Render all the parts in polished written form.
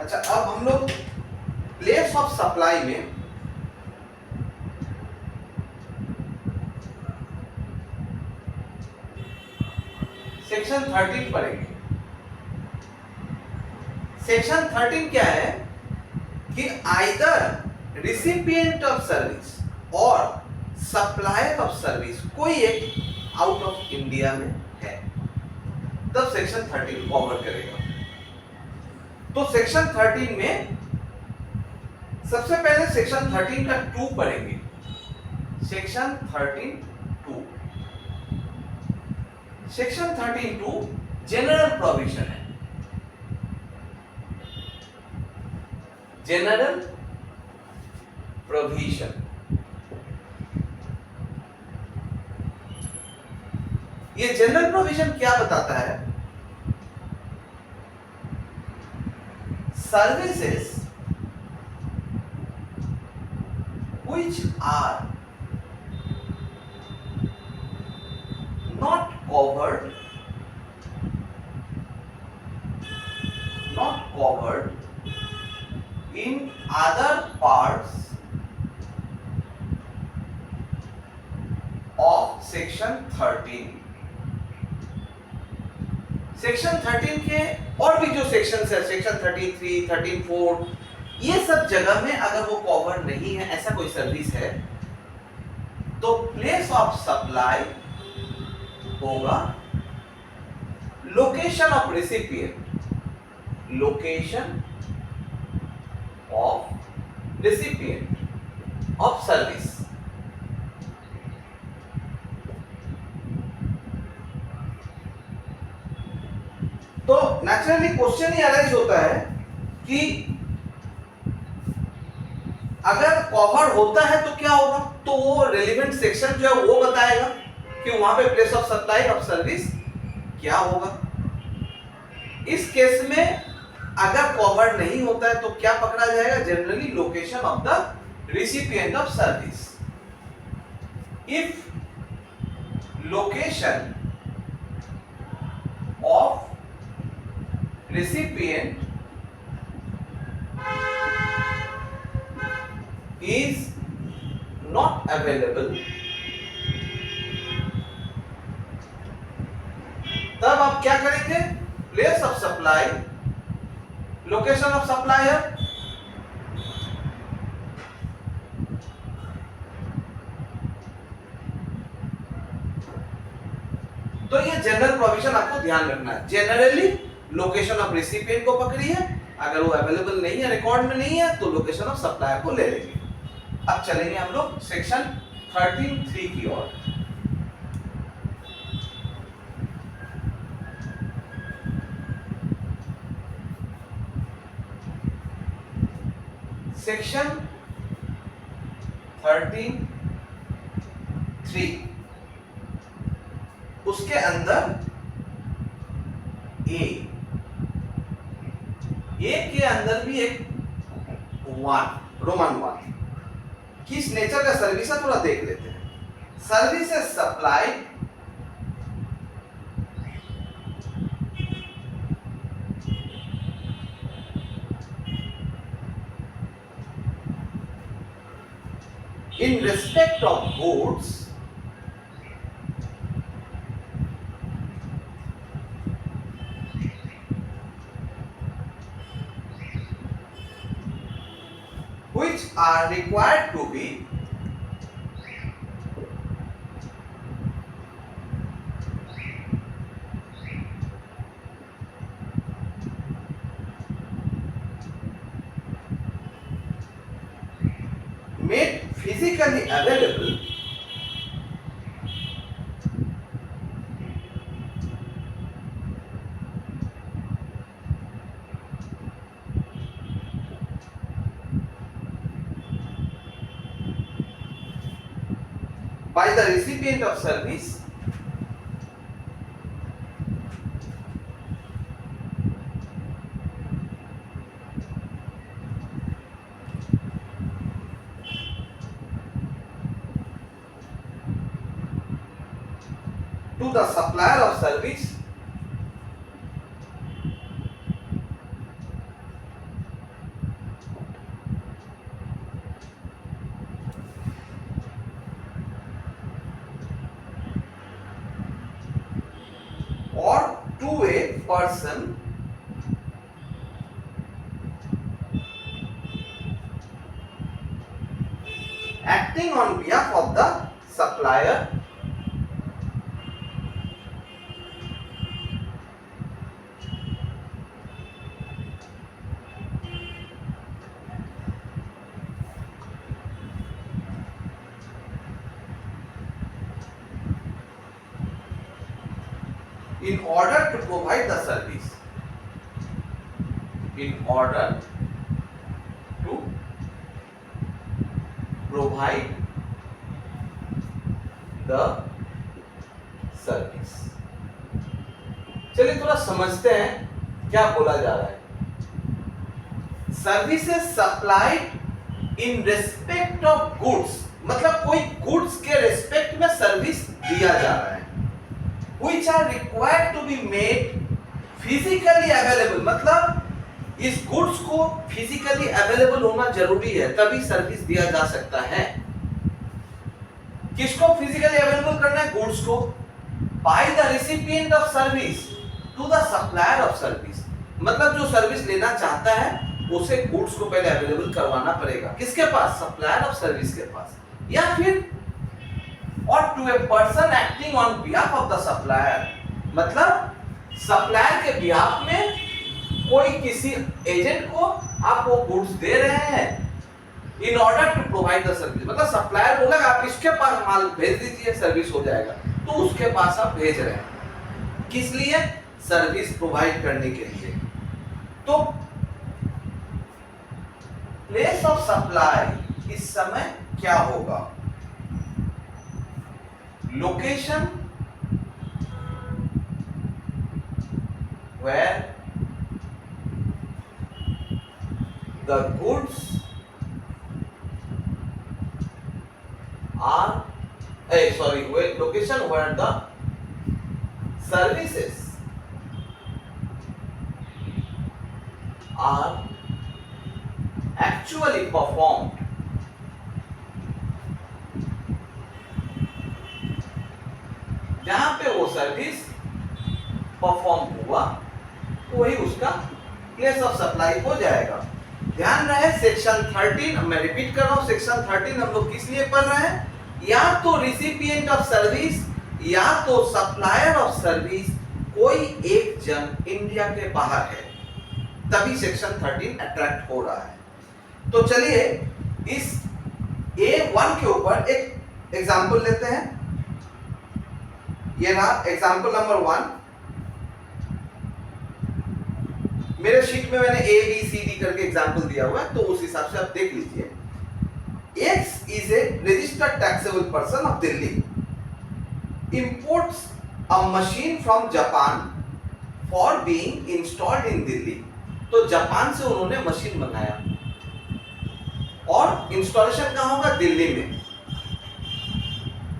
अच्छा, अब हम लोग प्लेस ऑफ सप्लाई में सेक्शन 13 पढ़ेंगे। सेक्शन 13 क्या है कि आइदर रिसिपिएंट ऑफ सर्विस और सप्लायर ऑफ सर्विस कोई एक आउट ऑफ इंडिया में है, तब सेक्शन 13 कवर करेगा। तो सेक्शन 13 में सबसे पहले सेक्शन 13 का 2 पढ़ेंगे। सेक्शन 13 2, सेक्शन 13 2 जनरल प्रोविजन है। जनरल प्रोविजन, ये जनरल प्रोविजन क्या बताता है? Services which are not covered in other parts of section 13। Section 13 के और भी जो सेक्शंस है, सेक्शन 33, 34, ये सब जगह में अगर वो कवर नहीं है, ऐसा कोई सर्विस है, तो प्लेस ऑफ सप्लाई होगा location of recipient, location of recipient of service. तो नेचुरली क्वेश्चन ही अराइज होता है कि अगर कवर होता है तो क्या होगा? तो वो रेलेवेंट सेक्शन जो है वो बताएगा कि वहां पे place of supply of service क्या होगा। इस केस में अगर कवर नहीं होता है तो क्या पकड़ा जाएगा? Generally location of the recipient of service. If location of recipient is not available, तब आप क्या करेंगे? Place of supply, location of supplier, तो ये जनरल प्रोविजन आपको ध्यान रखना है। जनरली लोकेशन ऑफ रेसिपिएंट को पकड़ी है, अगर वो अवेलेबल नहीं है, रिकॉर्ड में नहीं है, तो लोकेशन ऑफ सप्लायर को ले लेंगे। अब चलेंगे हम लोग सेक्शन 13(3) की ओर। सेक्शन 13(3) उसके अंदर ए के अंदर भी एक 1 रोमन 1 किस नेचर का सर्विस है थोड़ा देख लेते हैं। Services supply in respect of goods which are required to be made physically available by the recipient of service to the supplier of service person acting on behalf of the supplier in order to provide the service. In order to provide the service. चलिए थोड़ा समझते हैं क्या बोला जा रहा है. Services supplied in respect of goods, मतलब कोई गुड्स के रेस्पेक्ट में सर्विस दिया जा रहा है. Which are required to be made physically available, मतलब इस गुड्स को फिजिकली अवेलेबल होना जरूरी है तभी सर्विस दिया जा सकता है. किसको फिजिकली अवेलेबल करना है? गुड्स को. By the recipient of service to the supplier of service, मतलब जो सर्विस लेना चाहता है उसे गुड्स को पहले अवेलेबल करवाना पड़ेगा. किसके पास? सप्लायर ऑफ सर्विस के पास. या फिर और to a person acting on behalf of the supplier, मतलब सप्लायर के बिहाफ में कोई किसी एजेंट को आप वो गुड्स दे रहे हैं in order to provide the service. मतलब सप्लायर बोलेगा आप इसके पास माल भेज दीजिए सर्विस हो जाएगा, तो उसके पास आप भेज रहे हैं. किस लिए? सर्विस प्रोवाइड करने के लिए. तो प्लेस ऑफ सप्लाई इस समय क्या होगा? Location where the goods are location where the services are actually performed. जहां पे वो सर्विस परफॉर्म हुआ वही उसका प्लेस ऑफ सप्लाई हो जाएगा. ध्यान रहे सेक्शन 13, मैं रिपीट कर रहा हूं, सेक्शन 13 हम लोग किस लिए पढ़ रहे हैं? या तो रिसिपिएंट ऑफ सर्विस या तो सप्लायर ऑफ सर्विस कोई एक जन इंडिया के बाहर है तभी सेक्शन 13 अट्रैक्ट हो रहा है. तो चलिए इस A1 के ऊपर एक एग्जांपल लेते हैं. ये रहा एग्जांपल नंबर 1. मेरे शीट में मैंने A B C D करके एग्जांपल दिया हुआ है, तो उस हिसाब से आप देख लीजिए. X is a registered taxable person of Delhi. Imports a machine from Japan for being installed in Delhi. तो जापान से उन्होंने मशीन मंगाया और इंस्टॉलेशन कहाँ होगा? दिल्ली में.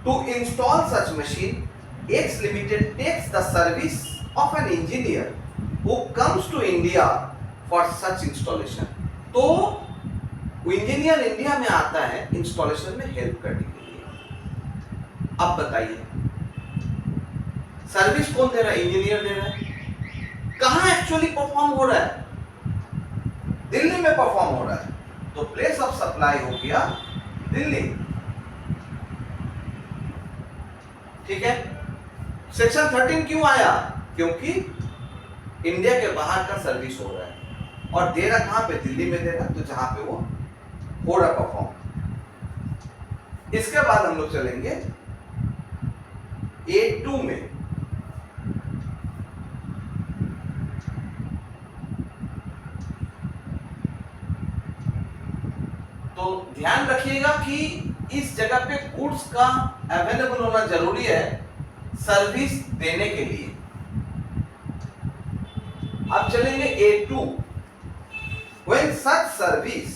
To install such machine, X Limited takes the service of an engineer who comes to India for such installation. तो वो इंजीनियर इंडिया में आता है इंस्टॉलेशन में हेल्प करने के लिए. अब बताइए सर्विस कौन दे रहा है? इंजीनियर दे रहा है. कहाँ एक्चुअली परफॉर्म हो रहा है? दिल्ली में परफॉर्म हो रहा है. तो प्लेस ऑफ सप्लाई हो गया दिल्ली. ठीक है. सेक्शन 13 क्यों आया? क्योंकि इंडिया के बाहर का सर्विस हो रहा है और दे रहा कहां पे? दिल्ली में दे रहा, तो जहां पे वो हो रहा परफॉर्म. इसके बाद हम लोग चलेंगे A2 में. तो ध्यान रखिएगा कि इस जगह पे गुड्स का अवेलेबल होना जरूरी है सर्विस देने के लिए. अब चलेंगे A2. When such service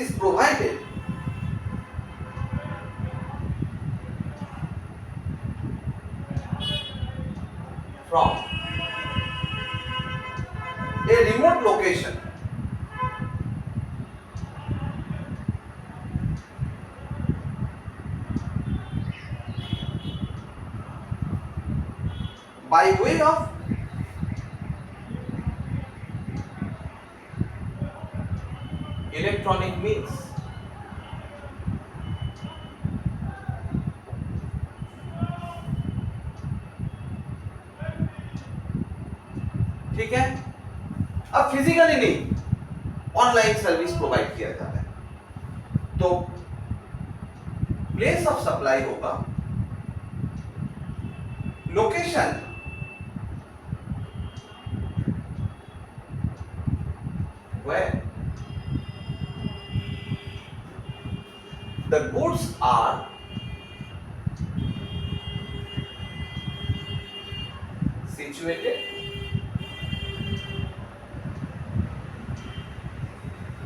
is provided from a remote location by way of electronic means. ठीक है, अब फिजिकली नहीं, ऑनलाइन सर्विस प्रोवाइड किया जाता है, तो प्लेस ऑफ सप्लाई होगा location where the goods are situated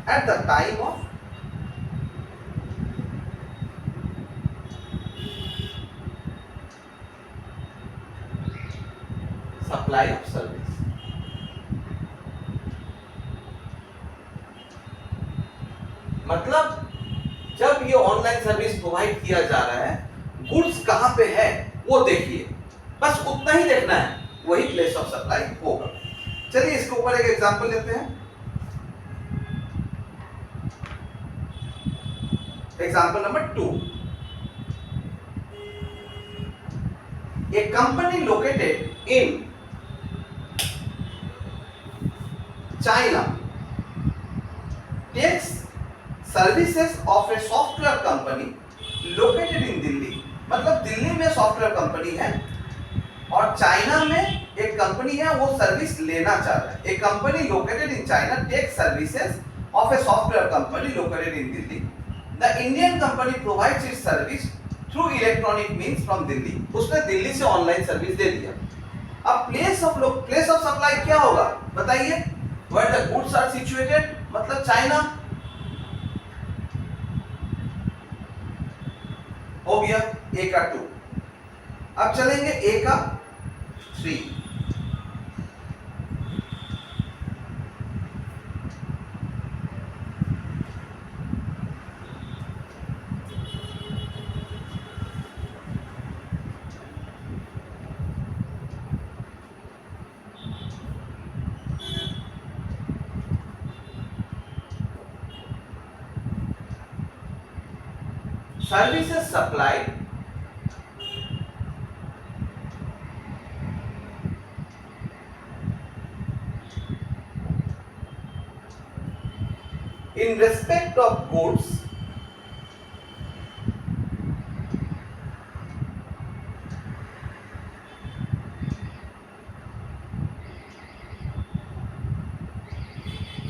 at the time of supply of service. मतलब जब ये ऑनलाइन सर्विस प्रोवाइड किया जा रहा है, गुड्स कहां पे है वो देखिए, बस उतना ही देखना है, वही प्लेस ऑफ सप्लाई होगा। चलिए इसके ऊपर एक एग्जांपल लेते हैं। Example number 2, a company located in China takes services of a software company located in Delhi. मतलब दिल्ली में सॉफ्टवेयर कंपनी है और चाइना में एक कंपनी है, वो सर्विस लेना चाह रहा है। A company located in China takes services of a software company located in Delhi. The Indian company provides its service through electronic means from Delhi. उसने दिल्ली से ऑनलाइन सर्विस दे दिया। अब प्लेस ऑफ सप्लाई क्या होगा बताइए? Where the goods are situated, मतलब China हो गया ए का 2। अब चलेंगे ए का 3। Services supplied in respect of goods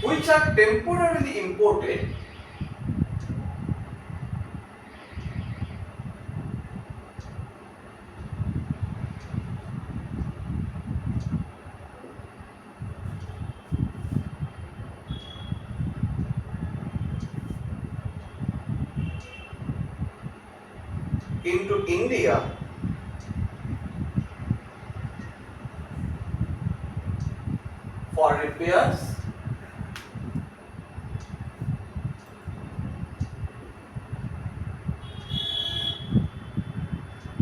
which are temporarily imported into India for repairs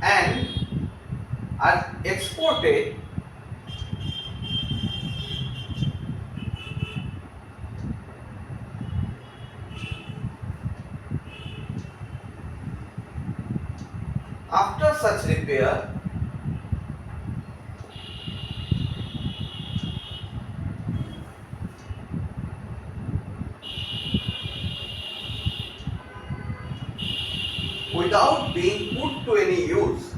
and are exported after such repair without being put to any use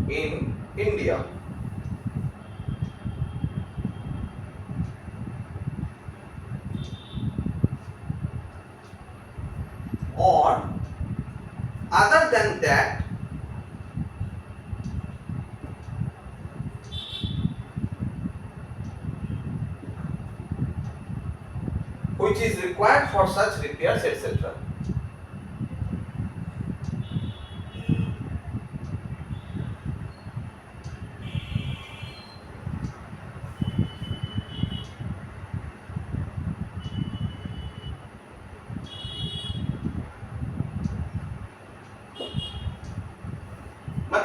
in India. Or other than that which is required for such repairs etc.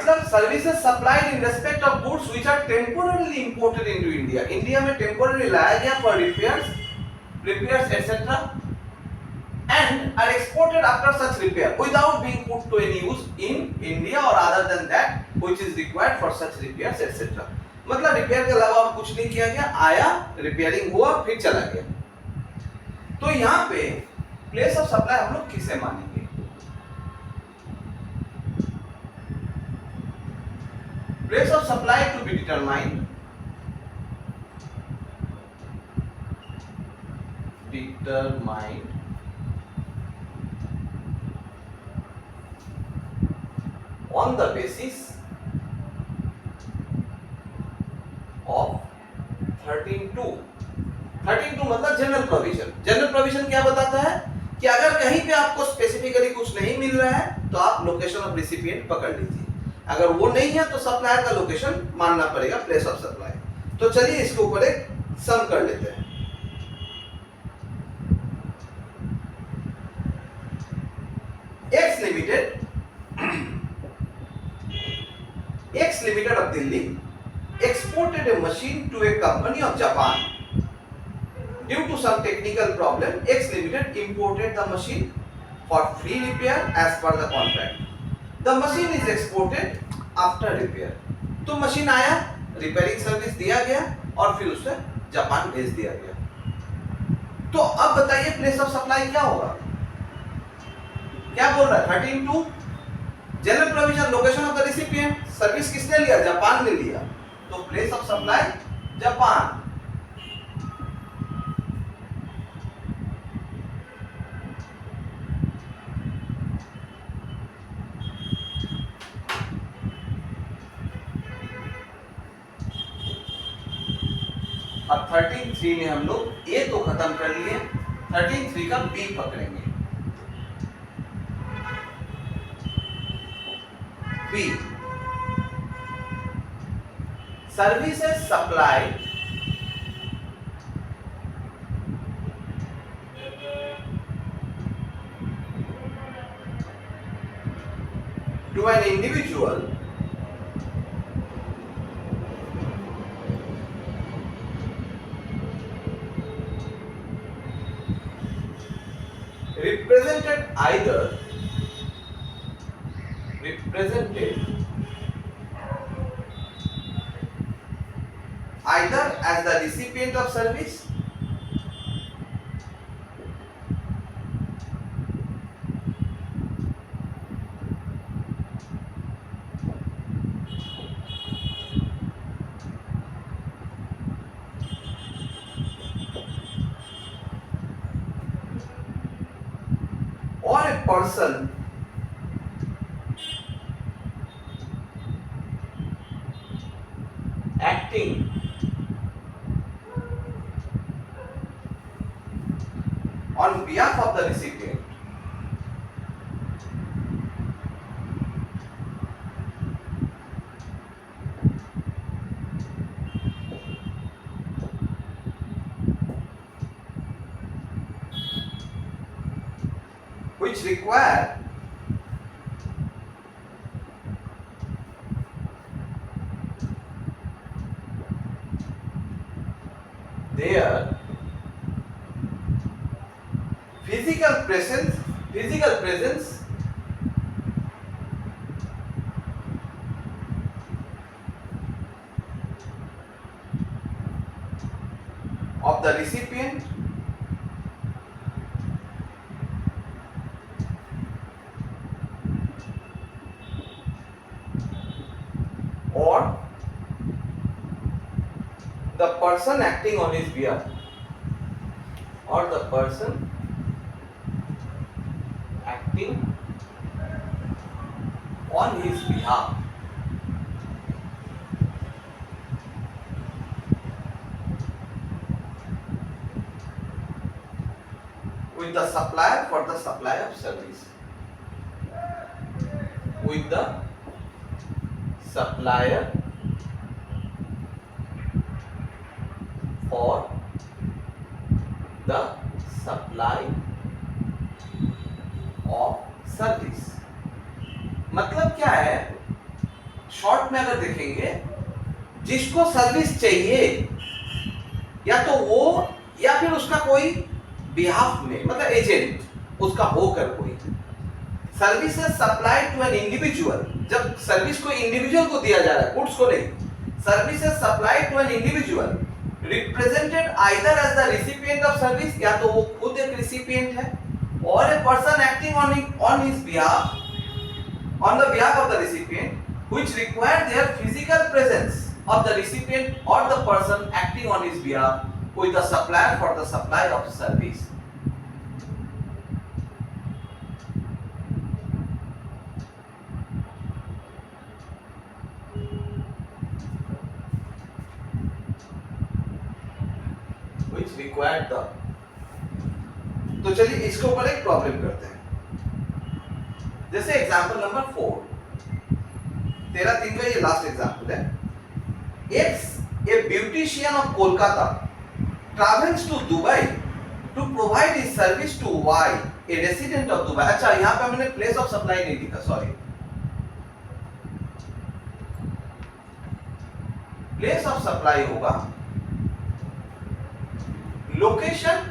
मतलब services supplied in respect of goods which are temporarily imported into India, India में temporary लाया गया for repairs etc. and are exported after such repair without being put to any use in India or other than that which is required for such repairs etc. मतलब repair के अलावा और कुछ नहीं किया गया, आया रिपेयरिंग हुआ फिर चला गया। तो यहाँ पे प्लेस ऑफ सप्लाई हम लोग किसे मानेंगे? Place of supply to be determined on the basis of 13(2). 13(2) मतलब जनरल प्रोविजन। जनरल प्रोविजन क्या बताता है कि अगर कहीं पे आपको स्पेसिफिकली कुछ नहीं मिल रहा है तो आप लोकेशन ऑफ रिसिपिएंट पकड़ लीजिए, अगर वो नहीं है तो सप्लायर का लोकेशन मानना पड़ेगा, प्लेस ऑफ सप्लाई। तो चलिए इसके ऊपर एक सम कर लेते हैं। X Limited of Delhi exported a machine to a company of Japan. Due to some technical problem, X Limited imported the machine for free repair as per the contract. The machine is exported after repair. तो machine आया, repairing service दिया गया और फिर उसे Japan भेज दिया गया। तो अब बताइए प्लेस ऑफ सप्लाई क्या होगा? क्या बोल रहा है? 13(2) general provision, location of the recipient, service किसने लिया? जापान ने लिया, तो प्लेस ऑफ सप्लाई जापान। अब 13(3) में हम लोग ए तो खत्म कर लिए, 13(3) का बी पकड़ेंगे। B, services supplied to an individual represented either as the recipient of service or a person acting on behalf of the recipient. Which require their physical presence of the recipient or the person acting on his behalf or the person acting on his behalf with the supplier for the supply of service, with the supplier for the supply of service। मतलब क्या है short में अगर देखेंगे, जिसको service चाहिए या तो वो या फिर उसका कोई बिहाफ में, मतलब एजेंट उसका होकर कोई, services supplied to an individual, जब सर्विस को इंडिविजुअल को दिया जा रहा है, गुड्स को नहीं, services supplied to an individual represented either as the recipient of service, या तो वो खुद एक रिसिपिएंट है, और a person acting on his behalf, on the behalf of the recipient, which require their physical presence of the recipient or the person acting on his behalf with the supplier for the supply of service. Which require the, तो चलिए इसके ऊपर एक problem करते हैं। जैसे example number 4, 13/3 का ये लास्ट एग्जाम्पल है। A beautician of Kolkata travels to Dubai to provide his service to Y, a resident of Dubai. अच्छा, यहां पे मैंने प्लेस ऑफ सप्लाई नहीं लिखा, सॉरी। प्लेस ऑफ सप्लाई होगा location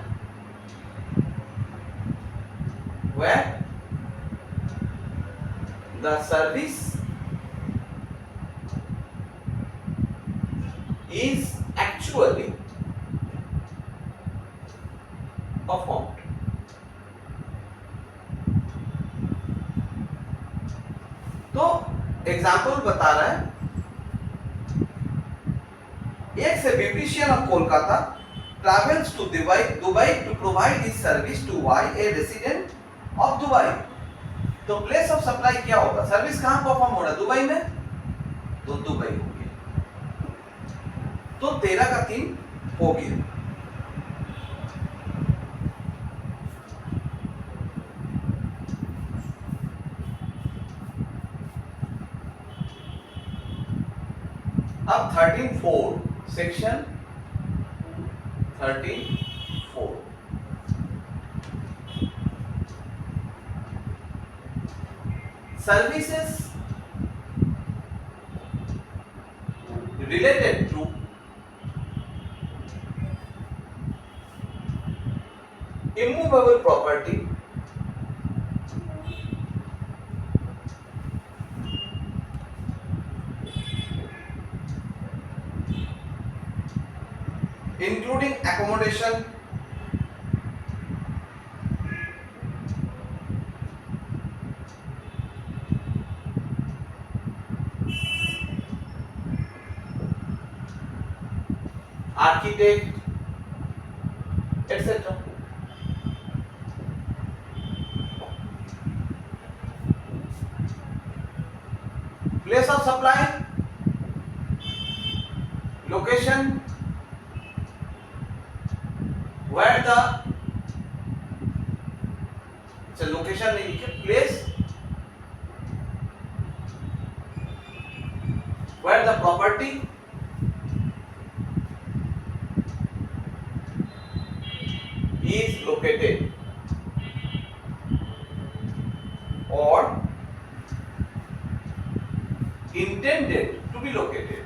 where the service is actually performed. तो example बता रहा है, एक से beautician of Kolkata travels to Dubai to provide his service to Y, a resident of Dubai. तो प्लेस ऑफ सप्लाई क्या होगा, सर्विस कहां परफॉर्म हो रहा है, दुबई में, तो दुबई हो गया। तो 13/3 हो गया। अब 13(4) section 13(4) services related to immovable property including accommodation, architect, etc. Place of supply, location where the, so location नहीं लिखे, place where the property is located or intended to be located.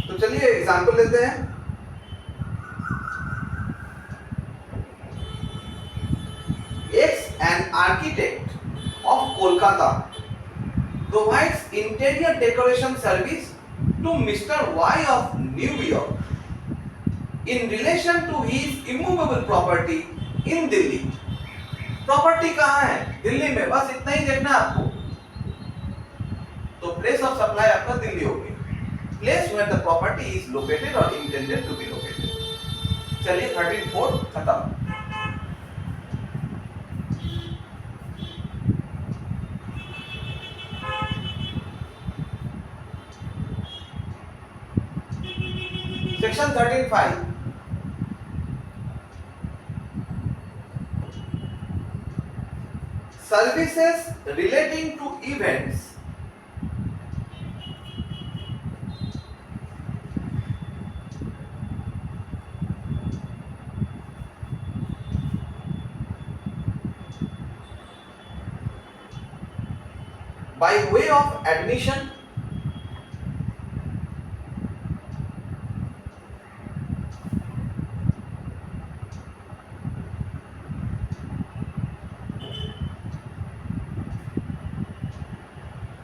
तो चलिए एग्जांपल लेते हैं। An architect of Kolkata provides interior decoration service to Mr. Y of New York in relation to his immovable property in Delhi. Property कहाँ है, दिल्ली में, बस इतना ही देखना है आपको। तो प्लेस ऑफ सप्लाई आपका दिल्ली हो गई, place where the property is located और इंटेंडेड टू बी लोकेटेड। चलिए 13(4) खत्म। Section 13(5) services relating to events by way of admission,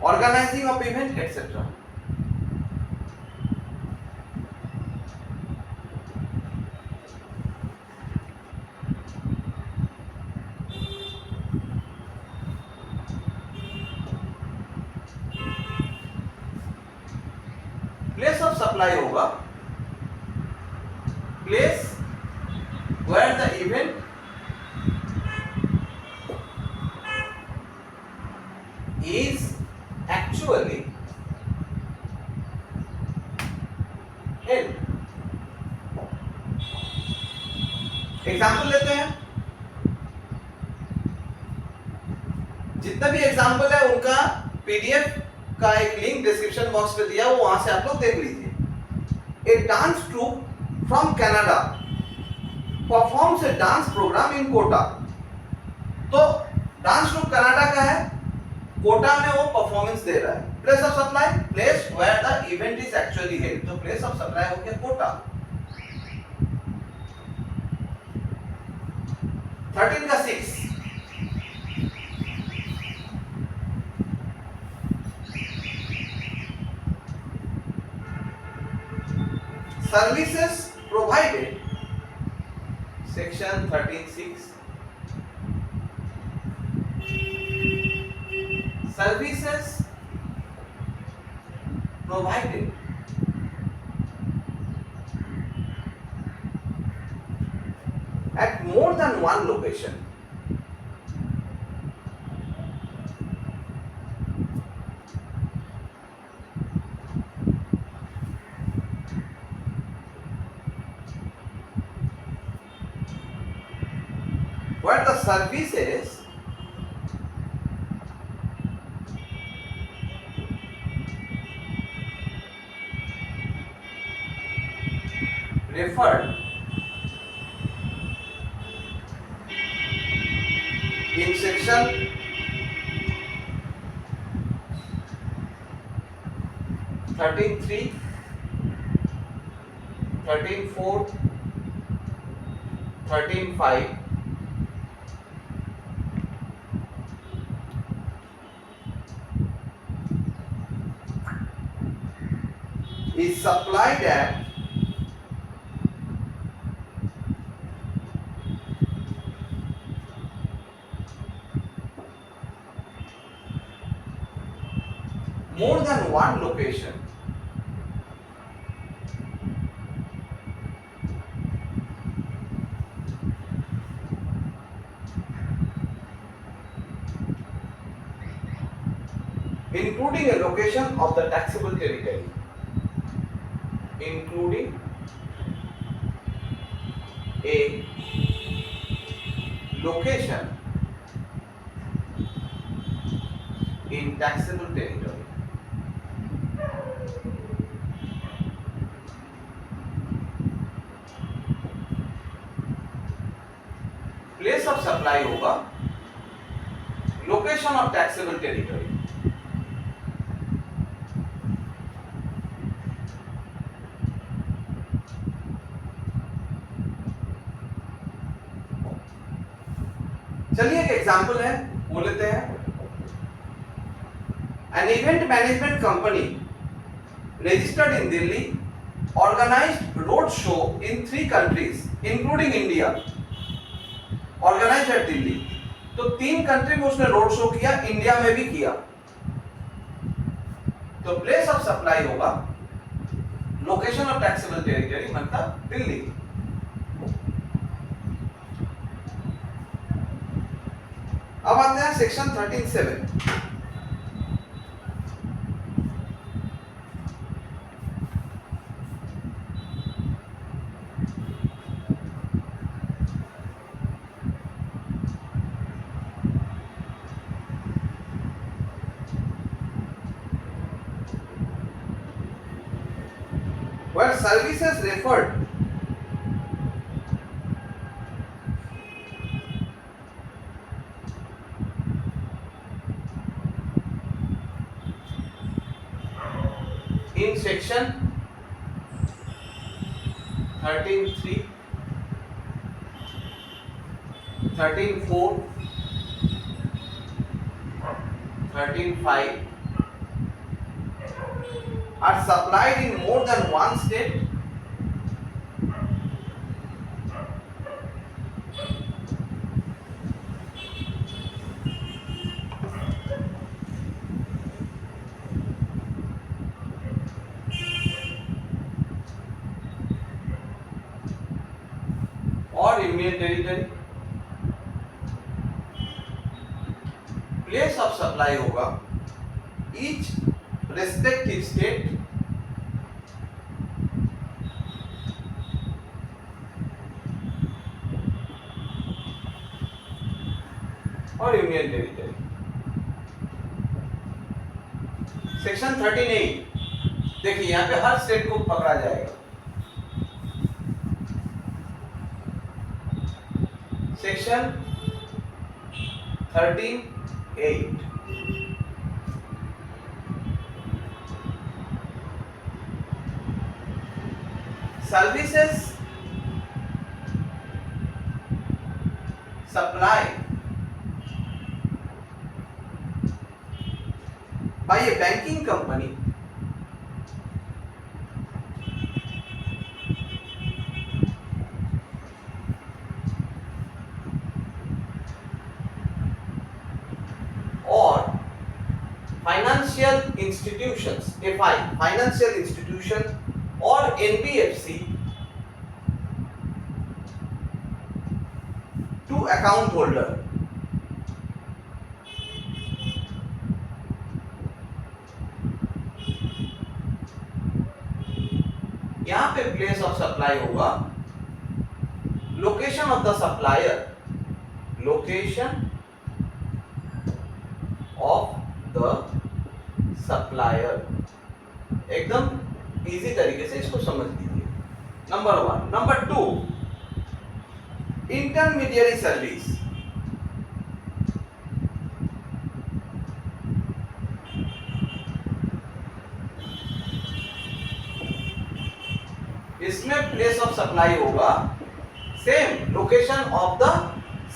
organizing of event, etc. Place of supply होगा place where the event is actually held. एग्जाम्पल लेते हैं, जितना भी example है उनका पीडीएफ का एक लिंक डिस्क्रिप्शन बॉक्स में दिया, वो वहां से आप लोग देख लीजिए। A dance troupe from Canada performs a dance programme in Kota. तो डांस ट्रूप कनाडा का है, कोटा में वो परफॉर्मेंस दे रहा है। Place of supply place where the event is actually held, तो प्लेस ऑफ सप्लाई हो गया कोटा। 13 का 6, services provided, section 13(6), services provided at more than one location. Where the services referred in section 13(3), 13(4), 13(5), is supplied at more than one location. Including a location of the taxable territory. Including a location in taxable territory. Place of supply होगा location of taxable territory. चलिए एक example है वो लेते हैं। An event management company registered in Delhi organized road show in 3 countries including India. Organized at Delhi, तो 3 country में उसने रोड शो किया, इंडिया में भी किया। तो प्लेस ऑफ सप्लाई होगा लोकेशन ऑफ टैक्सेबल टेरिटरी, मतलब दिल्ली। अब आते हैं section 13(7). Where services referred section 13(3), 13(4), 13(5) are supplied in more than one state, or union territory. Place of supply होगा each respective state और यूनियन टेरिटरी। सेक्शन 13(8) देखिए यहाँ पे हर स्टेट को पकड़ा जाएगा। Section 13(8) services supplied by a banking company or financial institutions, FI, financial institution or NBFC to account holder. यहाँ पे प्लेस ऑफ सप्लाई होगा location of the supplier, location of the supplier. एकदम इजी तरीके से इसको समझ लीजिए। नंबर 1। Number 2, intermediary service. इसमें प्लेस ऑफ सप्लाई होगा same location of the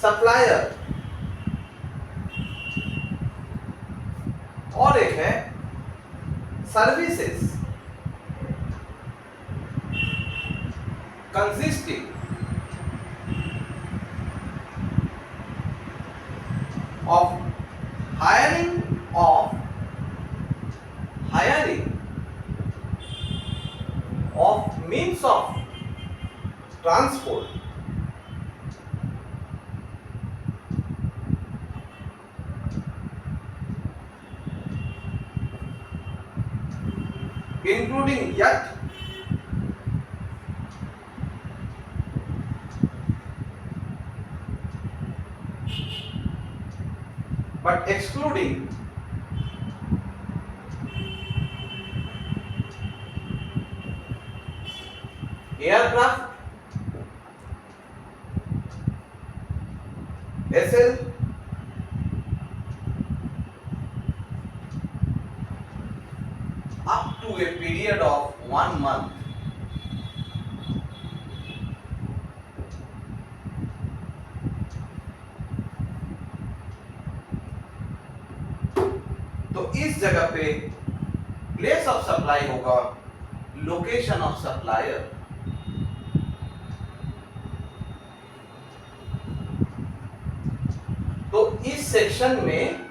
supplier. और एक है services consisting of hiring of means of transport including yacht, but excluding aircraft, vessel, up to a period of 1 month. तो इस जगह पे place of supply होगा location of supplier. तो इस सेक्शन में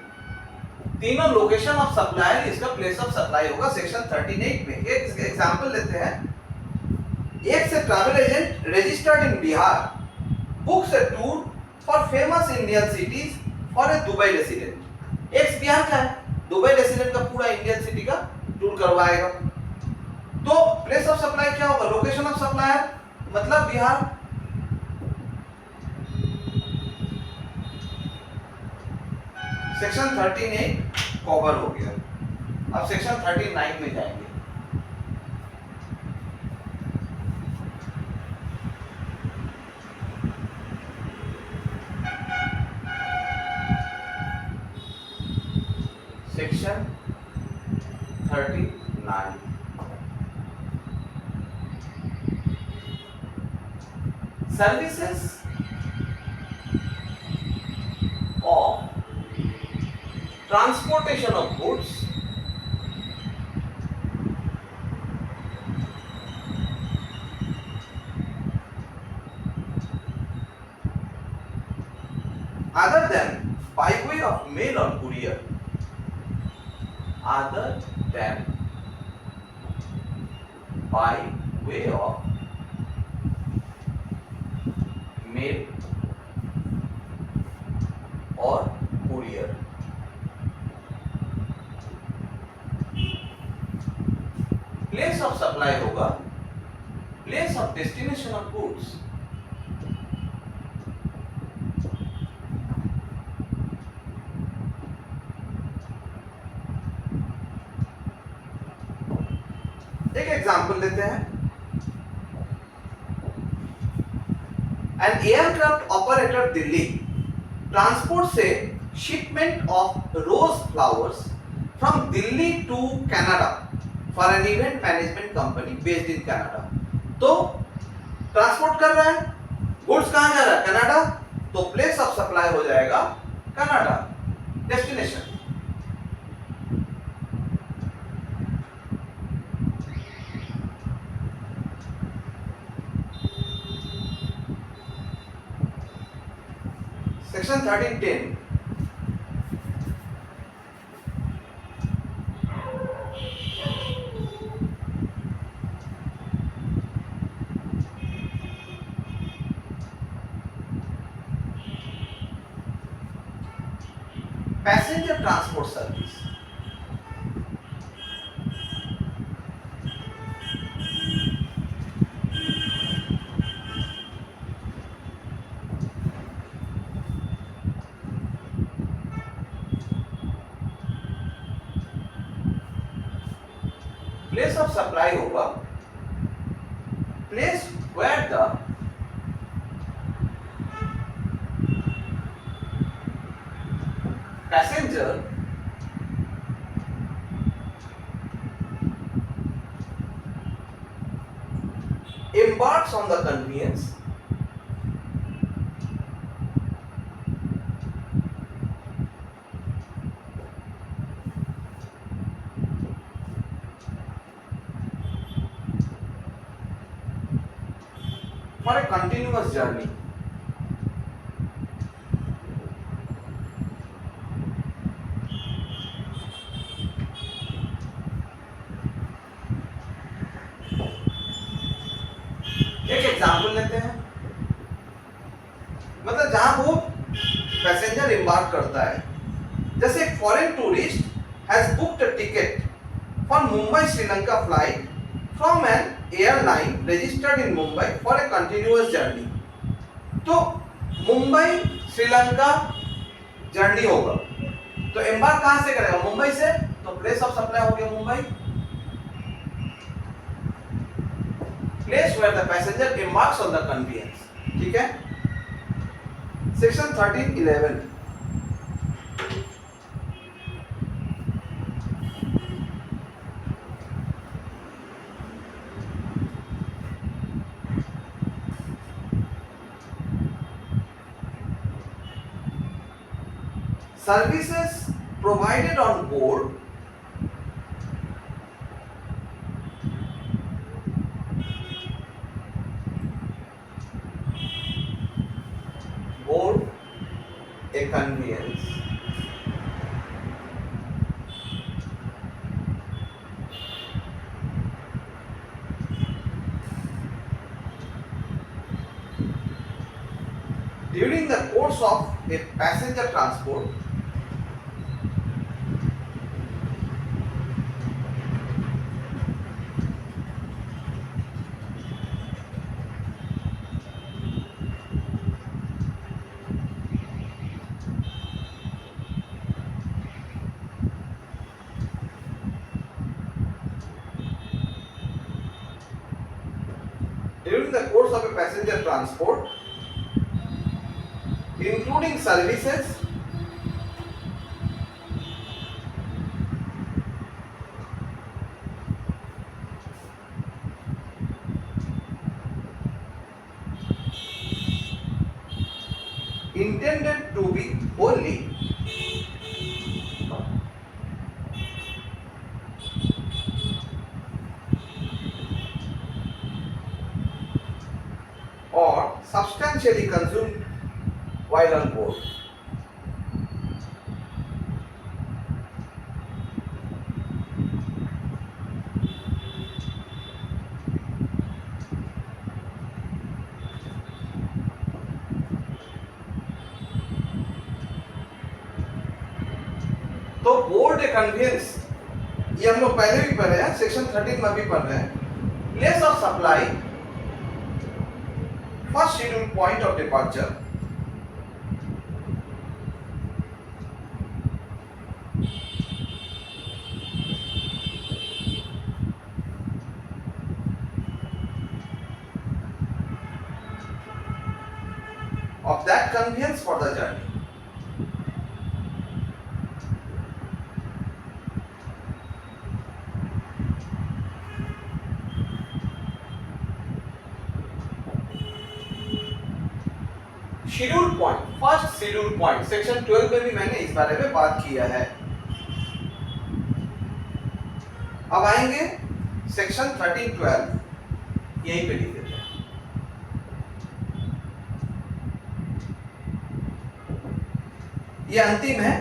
तीनों लोकेशन ऑफ सप्लायर, इसका प्लेस ऑफ सप्लाई होगा सेक्शन 13(8) में। एक एग्जांपल लेते हैं। एक से travel agent registered in Bihar books A tour for famous Indian cities for a Dubai resident. एक बिहार का है, दुबई रेसिडेंट का पूरा इंडियन सिटी का टूर करवाएगा। तो प्लेस ऑफ सप्लाई क्या होगा? लोकेशन ऑफ सप्लायर मतलब बिहार। सेक्शन 13(8) कवर हो गया। अब सेक्शन 13(9) में जाएंगे। Section 39 services of transportation of goods other than by way of mail or courier, other than by way of mail or courier. Place of supply होगा place of destination of goods. एक example लेते हैं. An aircraft operator Delhi transports a shipment of rose flowers from Delhi to Canada for an event management company based in Canada. तो transport कर रहा है, goods कहाँ जा रहा है? कनाडा. तो प्लेस ऑफ सप्लाई हो जाएगा Canada. Destination section 1310 passenger transport service. Place of supply होगा place where the passenger embarks on the conveyance for a continuous journey. एक एग्जाम्पल लेते हैं. मतलब जहां वो पैसेंजर एम्बार्क करता है, जैसे एक foreign tourist has booked a ticket for Mumbai Sri Lanka flight from N airline registered in Mumbai for a continuous journey. तो मुंबई श्रीलंका जर्नी होगा, तो एम्बार्क कहां से करेगा? मुंबई से. तो प्लेस ऑफ सप्लाई हो गया Mumbai. Place where the passenger embarks on the conveyance. ठीक है. Section 1311 services provided on board a conveyance during the course of a passenger transport during the course of a passenger transport, including services intended to be wholly or substantially consumed while on board. तो board conveyance ये हम लोग पहले भी पढ़े हैं, section 13 में भी पढ़ रहे हैं. Place of supply, first schedule point of departure, of that conveyance for the journey. Schedule point, first schedule point, section 12 में भी मैंने इस बारे में बात किया है. अब आएंगे सेक्शन 13-12, यहीं पे लिख देते हैं. ये अंतिम है.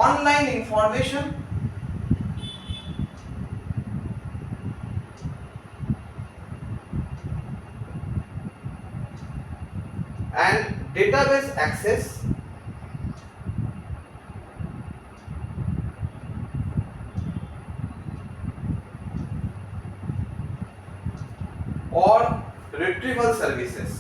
Online information and database access और retrieval services.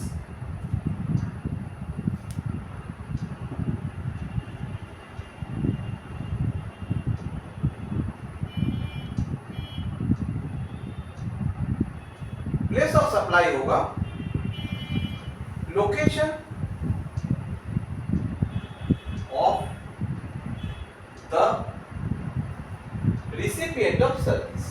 Place of supply होगा location of the recipient of service.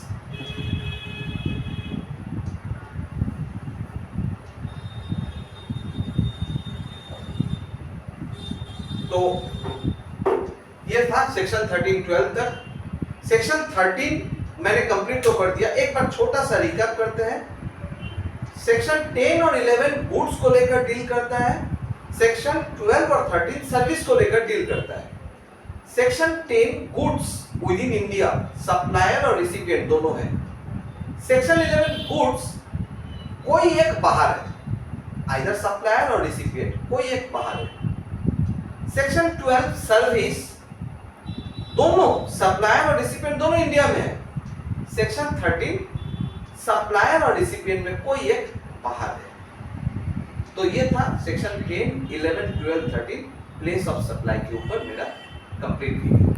तो ये था सेक्शन 13-12 तक. सेक्शन 13 मैंने कंप्लीट तो कर दिया. एक बार छोटा सा रिकैप करते हैं. सेक्शन 10 और 11 गुड्स को लेकर डील करता है. सेक्शन 12 और 13 सर्विस को लेकर डील करता है. Section 10 goods with in India, supplier और रिसिपिएंट दोनों है. सेक्शन 11 गुड्स कोई एक बाहर है, आइदर सप्लायर और रिसिपिएंट, कोई एक बाहर है. सेक्शन 12 सर्विस, दोनों सप्लायर और रिसिपिएंट दोनों इंडिया में है. सेक्शन 13 सप्लायर और रिसिपिएंट में कोई एक बाहर है. तो ये था सेक्शन 10, 11, 12, 13 प्लेस ऑफ सप्लाई के ऊपर मेरा कंप्लीट वीडियो.